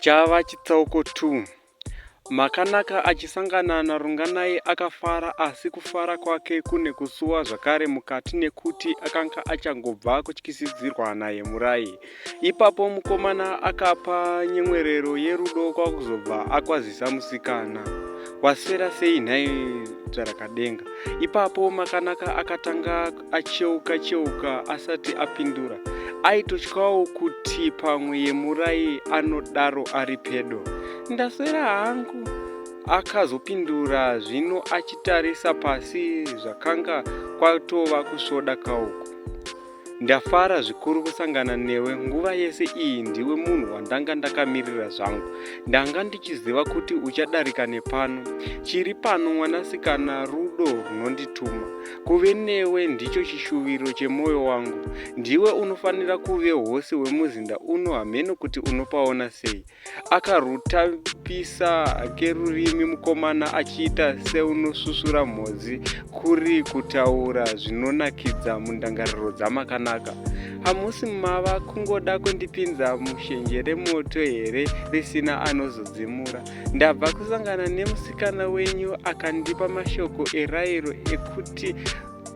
Chava Chistauko 2. Makanaka achisangana narunganai akafara, asi kufara kwake kune kusuwa zvakare mukati nekuti akanga achangobva kutyisidzirwa naye murai. Ipapo mukomana akapa nyemwerero yerudo kwakuzobva akwazisa musikana. Waswera sei nhai dzvarakadenga? Ipapo makanaka akatanga acheuka asati apindura. Aitotyawo kuti pamwe yemurai anodaro ari pedo. Ndaswera hangu, akazopindura zvino achitarisa pasi zvakanga kwatova kusvoda kauku. Ndafara zvikuru kusangana newe, nguva yese iyi ndiwe munhu wandanga ndakamirira zvangu. Ndanga ndichiziva kuti uchadarika nepano. Chiri pano mwanasikana Rudo runondituma. Kuve newe ndicho chishuviro chemoyo wangu. Ndiwe unofanira kuve hose wemuzinda uno, hameno kuti unopaona sei. Akarutapisa kerurimi mukomana achiita seunosusura mhodzi kuri kutaura zvinonakidza mundangariro dzamakanaka. Hamusi mava kungoda kundipinza mushenje remoto here risina anozodzimura? Ndabva kusangana nemusikana wenyu akandipa mashoko erayiro ekuti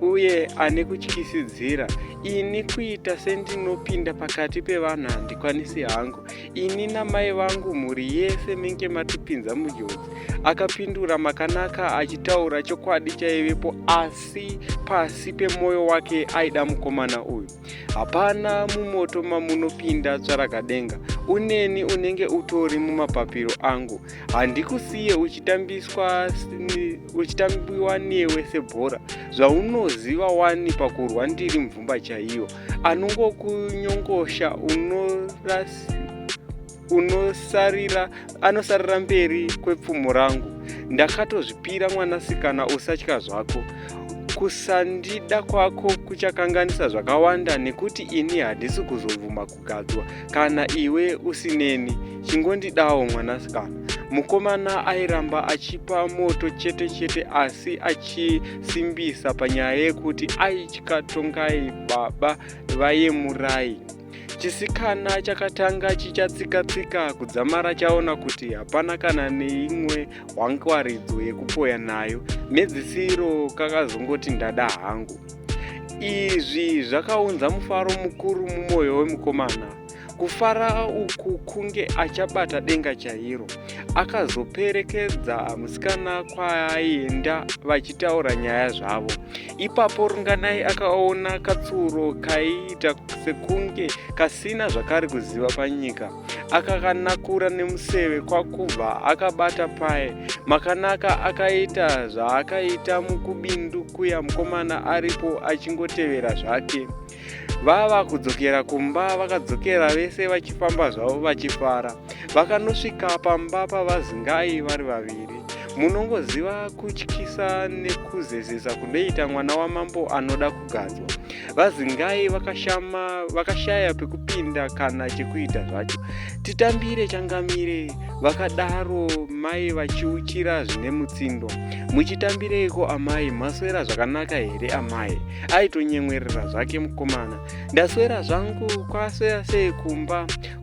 uye ane kutyisidzira. Ini kuita sendinopinda pakati pevanhu handikwanisi hangu. Ini namai vangu mhuri yese menge matipinza munjodzi. Akapindura makanaka achitaura chokwadi chaivepo, asi pasi pemwoyo wake aida mukomana uyu. Hapana mumoto mamunopinda tsvarakadenga. Uneni unenge utori mumapapiro angu. Handikusiye uchitambiwa newe sebhora. Zvaunoziva wani pakurwa ndiri mvumba chaiyo. Anongokunyongosha anosarira mberi kwepfumo rangu. Ndakatozvipira mwanasikana, usatya zvako. Kusandida kwako kuchakanganisa zvakawanda, nekuti ini handisi kuzobvuma kugadzwa kana iwe usineni. Chingondidawo mwanasikana. Mukomana airamba achipa moto chete asi achisimbisa panyaya yekuti aityikatongai baba vayemurai. Chisikana chakatanga chichatsika kudzamara chaona kuti hapana kana neimwe hwangwaridzo yekupoya nayo. Medzisiro kakazongoti ndada hangu. Izvi zvakaunza mufaro mukuru mumwoyo wemukomana. Kufara uku kunge achabata denga chairo. Akazoperekedza musikana kwaaienda vachitaura nyaya zvavo. Ipapo runganai akaona katsuro kaiita sekunge kasina zvakare kuziva panyika. Akakanakura nemuseve kwakubva akabata paye. Makanaka akaita zvaakaita mukubindu kuya mukomana aripo achingotevera zvake. Vava kudzokera kumba, vakadzokera vese vachifamba zvavo vachifara. Vakanosvika pamba pavazingai vari vaviri. Munongoziva kutyisa nekuzezesa kunoita mwana wamambo anoda kugadzwa. Vazingai vakashaya pekupinda kana chekuita zvacho. Titambire changamire, vakadaro mai vachiuchira zvine mutsindo. Muchitambireiko amai? Maswera zvakanaka here amai? Aitonyemwerera zvake mukomana. Ndaswera zvangu, kwaswera sei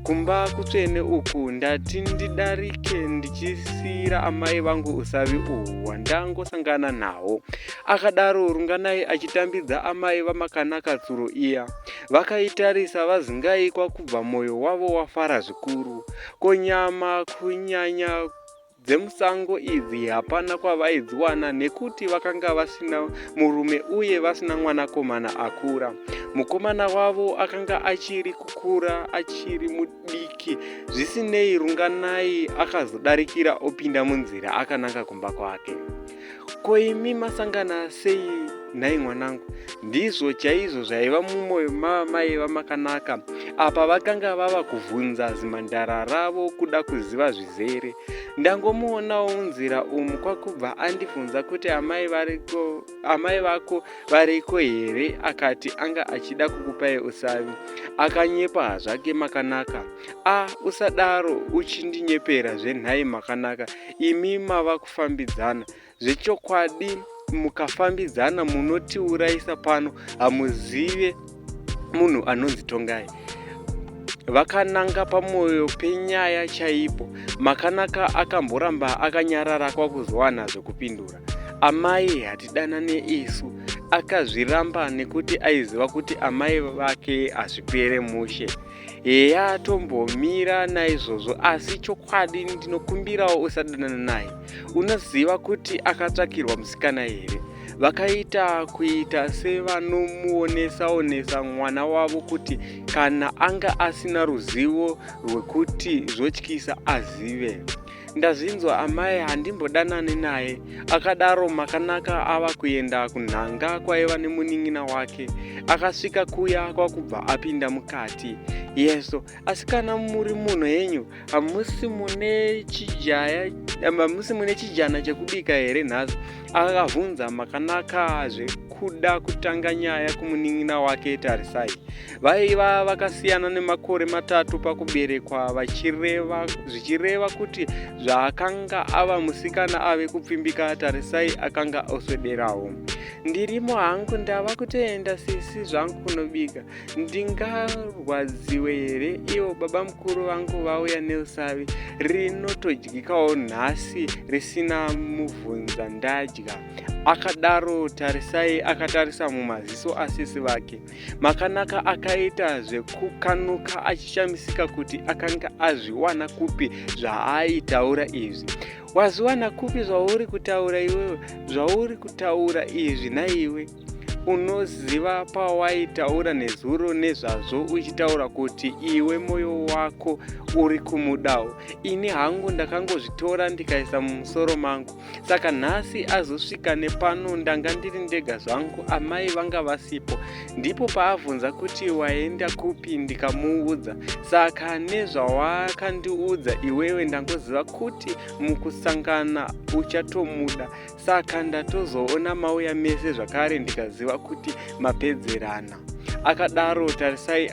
kumba kutsvene uku? Ndati ndidarike ndichisiyira amai vangu usavi uhu wandangosangana nawo. Akadaro runganai achitambidza amai vamakanaka tsuro iya. Vakaitarisa vazingai kwakubva mwoyo wavo wafara zvikuru. Konyama kunyanya dzemusango idzi hapana kwavaidziwana, nekuti vakanga vasina murume uye vasina mwanakomana akura. Mukomana wavo akanga achiri kukura, achiri mudiki. Zvisinei, runganai akazodarikira opinda munzira akananga kumba kwake. Koimi masangana sei nhai mwanangu? Ndizvo chaizvo zvaiva mumwoyo mamai vamakanaka. Apa vakanga vava kuvhunza zimhandara ravo kuda kuziva zvizere. Ndangomuonawo munzira umu kwakubva andibvunza kuti amai vako variko here, akati anga achida kukupai usavi. Akanyepa zvake makanaka. Usadaro uchindinyepera zvenhai makanaka. Imi mava kufambidzana. Zvechokwadi mukafambidzana munotiurayisa pano, hamuzive munhu anonzi Tongai. vakananga pamwoyo penyaya chaipo. Makanaka akamboramba akanyarara kwakuzwana zvekupindura. Amai hatidanane isu akazviramba nekuti aiziva kuti amai vake hazvipere mushe. Heya tombomira naizvozvo, asi chokwadi ndinokumbirawo usadanana naye. Unoziva kuti akatsvakirwa musikana here? Vakaita kuita sevanomuonesa-onesa mwana wavo kuti kana anga asina ruzivo rwekuti zvotyisa azive. Ndazvinzwa amai handimbodanane naye. Akadaro Makanaka ava kuenda kunhanga kwaiva nemunin'ina wake. Akasvika kuya kwakubva apinda mukati. Yeso, asi kana muri munhu henyu hamusi mune chijana chekubika here nhasi? Akabvunza Makanaka zvekuda kutanga nyaya kumunin'ina wake. Tarisai, vaiva vakasiyana nemakore 3 pakuberekwa, zvichireva kuti zvaakanga ava musikana ave kupfimbika. Tarisai, akanga oswederawo. Ndirimo hangu ndava kutoenda sisi zvangu kunobika. Ndingarwadziwe here ivo baba mukuru vangu vauya neusavi? Rinotodyikawo nhasi risina mubvunza ndadya. Akadaro Tarisai akatarisa mumaziso asisi vake. Makanaka akaita zvekukanuka achishamisika kuti akanga azviwana kupi zvaaitaura izvi. Wazviwana kupi zvauri kutaura iwewe? Zvauri kutaura izvi naiwe unoziva pawaitaura nezuro nezvazvo uchitaura kuti iwe moyo wako uri kumudawo. Ini hangu ndakangozvitora ndikaisa mumusoro mangu. Saka nhasi azosvika nepano ndanga ndiri ndega zvangu, amai vanga vasipo. Ndipo paabvunza kuti waenda kupi, ndikamuudza. Saka nezvawakandiudza iwewe ndangoziva kuti mukusangana uchatomuda. Saka ndatozoona mauya mese zvakare ndikaziva kuti mapedzerana. Akadaro Tarisai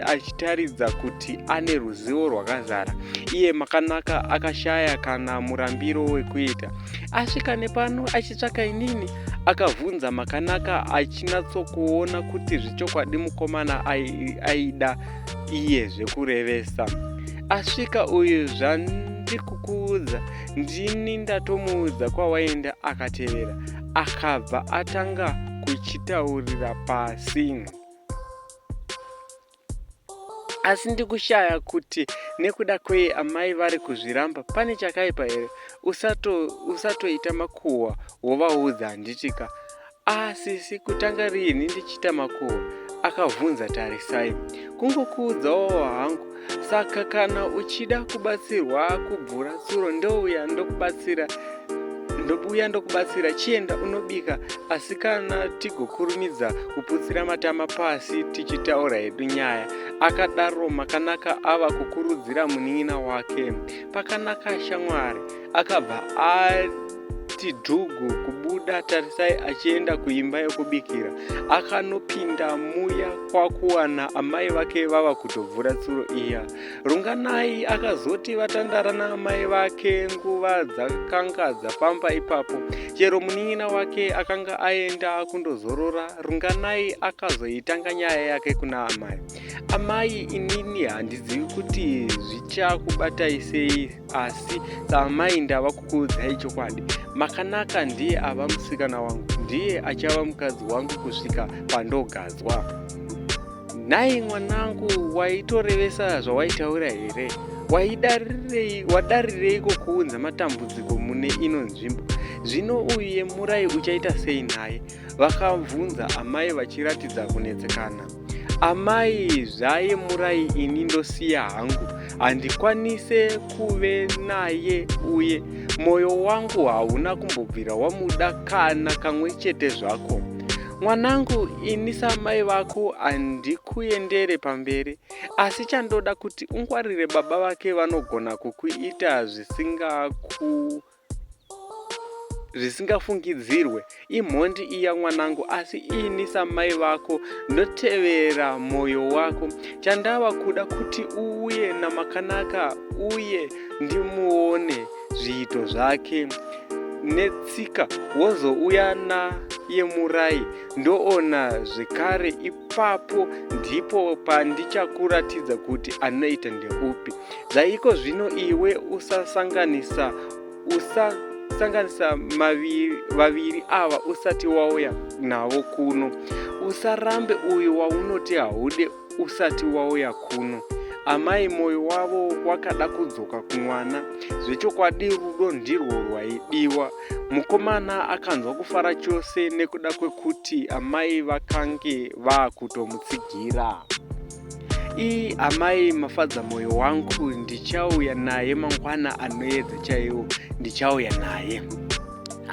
achitaridza kuti ane ruzivo rwakazara. Iye Makanaka akashaya kana murambiro wekuita. Asvika nepano achitsvaka inini? Akabvunza Makanaka achinatsokuona kuti zvichokwadi mukomana aida iye zvekurevesa. Asvika uyu zvandikukuudza, ndini ndatomuudza kwawaenda. Akatevera akabva atanga kuchitaurira pasi. Asi ndikushaya kuti nekuda kwei amai vari kuzviramba pane chakaipa here? Usatoita makuhwa wovaudza handitika. Sisi kutanga rini ndichita makuhwa? Akabvunza Tarisai. Kungokuudzawo hangu. Saka kana uchida kubatsirwa kubvura tsuro ndouya ndokubatsira, chienda unobika. Asi kana tigokurumidza kuputsira matama pasi tichitaura hedu nyaya. Akadaro Makanaka ava kukurudzira munin'ina wake. Pakanaka shamwari. Akabva ati dhugu kubuda. Tarisai achienda kuimba yokubikira. Akanopinda muya kwakuwana amai vake vava kutovhura tsuro iya. Runganai akazoti vatandara naamai vake nguva dzakanga dzafamba ipapo. Chero munin'ina wake akanga aenda kundozorora, Runganai akazoitanga nyaya yake kuna amai. Amai, inini handizivi kuti zvichakubatai sei, asi saamai ndava kukuudzai chokwadi. Makanaka ndiye ava musikana wangu, ndiye achava mukadzi wangu kusvika pandogadzwa. Nhai mwanangu, waitorevesa zvawaitaura here? Wadarireiko kuunza matambudziko mune ino nzvimbo? Zvino uyu yemurai uchaita sei naye? Vakabvunza amai vachiratidza kunetsekana. Amai, zvayemurai ini ndosiya hangu, handikwanise kuve naye uye moyo wangu hauna kumbobvira wamuda kana kamwe chete zvako. Mwanangu, ini samai vako handikuendere pamberi, asi chandoda kuti ungwarire baba vake vanogona kukuita zvisingafungidzirwe. Imhondi iya mwanangu, asi ini samai vako ndotevera mwoyo wako. Chandava kuda kuti uuye naMakanaka uye ndimuone zviito zvake. netsika wozouya nayemurai, ndoona zvekare ipapo ndipo pandichakuratidza kuti anoita ndeupi. Dzaiko zvino iwe usasanganisa vaviri ava usati wauya navo kuno. Usarambe uyu waunoti haude usati wauya kuno. Amai moyo wavo wakada kudzoka kumwana. Zvechokwadi rudo ndirwo rwaidiwa. Mukomana akanzwa kufara chose nekuda kwekuti amai vakange vakutomutsigira. Amai mafadza moyo wangu, ndichauya naye mangwana anoedza chaiwo, ndichauya naye.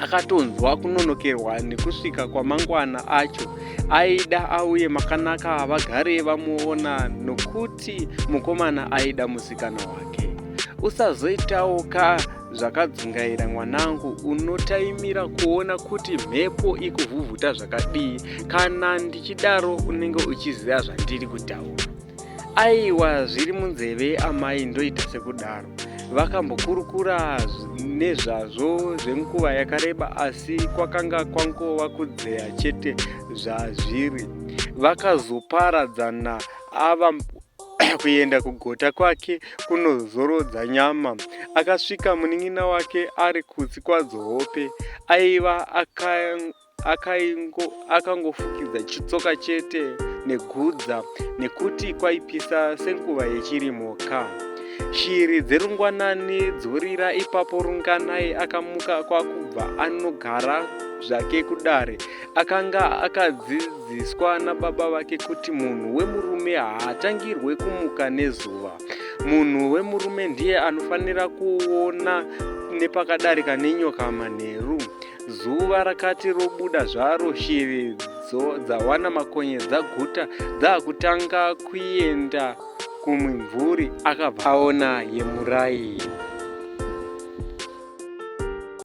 Akatonzwa kunonokerwa nekusvika kwamangwana acho. Aida auye makanaka vagare vamuona, nokuti mukomana aida musikana wake. Usazoitawo zvakadzungaira mwanangu, unotaimira kuona kuti mhepo ikuvhuvhuta zvakadii. Kana ndichidaro unenge uchiziva zvandiri kutaura. Aiwa, zviri munzeve amai ndoita sekudaro. Vakambokurukura nezvazvo zvenguva yakareba, asi kwakanga kwangova kudzeya chete zvazviri. Vakazoparadzana ava kuenda kugota kwake kunozorodza nyama. Akasvika munin'ina wake ari kutsi kwadzo hope. Aiva akangofukidza chitsoka chete negudza, nekuti kwaipisa senguva yechirimoka. Shiri dzerungwanani dzorira ipapo. Runganai akamuka kwakubva anogara zvake kudare. Akanga akadzidziswa nababa vake kuti munhu wemurume haatangirwe kumuka nezuva. Munhu wemurume ndiye anofanira kuona nepakadarika nenyoka manheru. Zuva rakati robuda zvaro, shiri dzawana makonye dzaguta dzakutanga kuenda kumimvuri. Akabva aona yemurai.